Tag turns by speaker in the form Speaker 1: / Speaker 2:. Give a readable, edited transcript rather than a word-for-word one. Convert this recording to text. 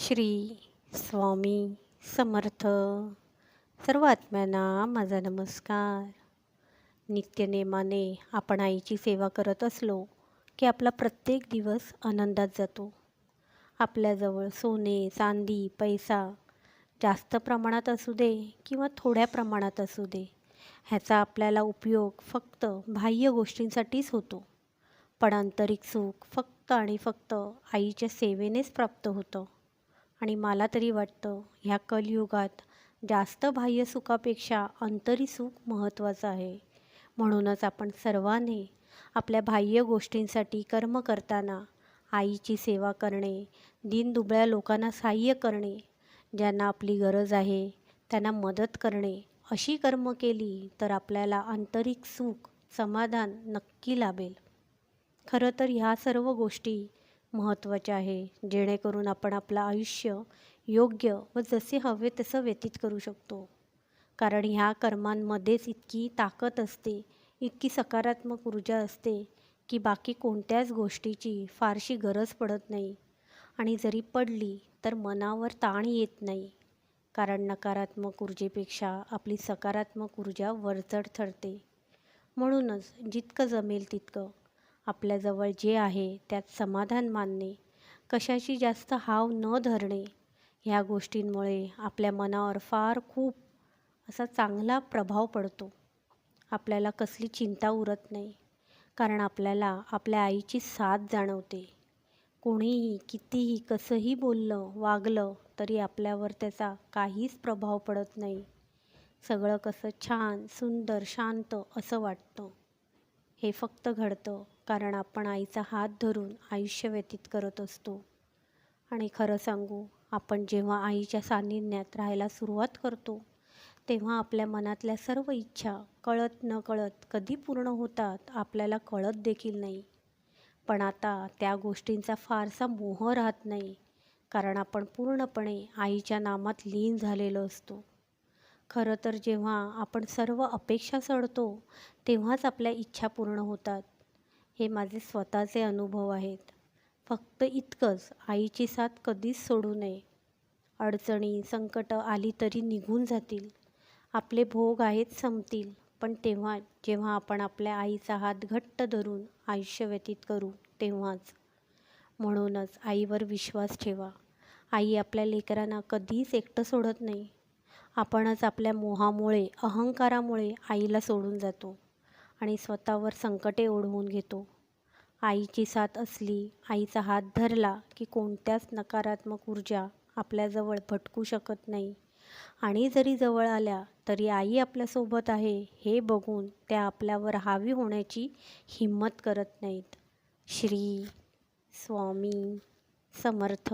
Speaker 1: श्री स्वामी समर्थ. सर्व आत्म्यांना माझा नमस्कार. नित्यनेमाने आपण आईची सेवा करत असलो की आपला प्रत्येक दिवस आनंदात जातो. आपल्याजवळ सोने, चांदी, पैसा जास्त प्रमाणात असू दे किंवा थोड्या प्रमाणात असू दे, ह्याचा आपल्याला उपयोग फक्त बाह्य गोष्टींसाठीच होतो. पण आंतरिक सुख फक्त आणि फक्त आईच्या सेवेनेच प्राप्त होतं. आणि मला तरी वाटतं ह्या कलियुगात जास्त बाह्य सुखापेक्षा आंतरिक सुख महत्त्वाचं आहे. म्हणूनच आपण सर्वांनी आपल्या बाह्य गोष्टींसाठी कर्म करताना आईची सेवा करणे, दीनदुबळ्या लोकांना सहाय्य करणे, ज्यांना आपली गरज आहे त्यांना मदत करणे, अशी कर्म केली तर आपल्याला आंतरिक सुख, समाधान नक्की लाभेल. खरं तर ह्या सर्व गोष्टी महत्त्वाच्या आहे, जेणेकरून आपण आपलं आयुष्य योग्य व जसे हवे तसं व्यतीत करू शकतो. कारण ह्या कर्मांमध्येच इतकी ताकद असते, इतकी सकारात्मक ऊर्जा असते की बाकी कोणत्याच गोष्टीची फारशी गरज पडत नाही. आणि जरी पडली तर मनावर ताण येत नाही, कारण नकारात्मक ऊर्जेपेक्षा आपली सकारात्मक ऊर्जा वरचढ ठरते. म्हणूनच जितकं जमेल तितकं आपल्याजवळ जे आहे त्यात समाधान मानणे, कशाची जास्त हाव न धरणे, ह्या गोष्टींमुळे आपल्या मनावर फार खूप असा चांगला प्रभाव पडतो. आपल्याला कसली चिंता उरत नाही, कारण आपल्याला आपल्या आईची साथ जाणवते. कोणीही कितीही कसंही बोललं वागलं तरी आपल्यावर त्याचा काहीच प्रभाव पडत नाही. सगळं कसं छान, सुंदर, शांत असं वाटतं. हे फक्त घडतं कारण आपण आईचा हात धरून आयुष्य व्यतीत करत असतो. आणि खरं सांगू, आपण जेव्हा आईच्या सान्निध्यात राहायला सुरुवात करतो तेव्हा आपल्या मनातल्या सर्व इच्छा कळत नकळत कधी पूर्ण होतात आपल्याला कळत देखील नाही. पण आता त्या गोष्टींचा फारसा मोह राहत नाही, कारण आपण पूर्णपणे आईच्या नामात लीन झालेलो असतो. खरं तर जेव्हा आपण सर्व अपेक्षा सोडतो तेव्हाच आपल्या इच्छा पूर्ण होतात. हे माझे स्वतःचे अनुभव आहेत. फक्त इतकंच, आईची साथ कधीच सोडू नये. अडचणी, संकट आली तरी निघून जातील. आपले भोग आहेत संपतील, पण जेव्हा आपण आपल्या आईचा हात घट्ट धरून आयुष्य व्यतीत करू तेव्हाच. म्हणूनच आईवर विश्वास ठेवा. आई आपल्या लेकरांना कधीच एकटं सोडत नाही. आपणच आपल्या मोहामुळे, अहंकारामुळे आईला सोडून जातो आणि स्वतःवर संकटे ओढवून घेतो. आईची साथ असली, आईचा हात धरला की कोणत्याच नकारात्मक ऊर्जा आपल्याजवळ भटकू शकत नाही. आणि जरी जवळ आल्या तरी आई आपल्यासोबत आहे हे बघून त्या आपल्यावर हावी होण्याची हिंमत करत नाहीत. श्री स्वामी समर्थ.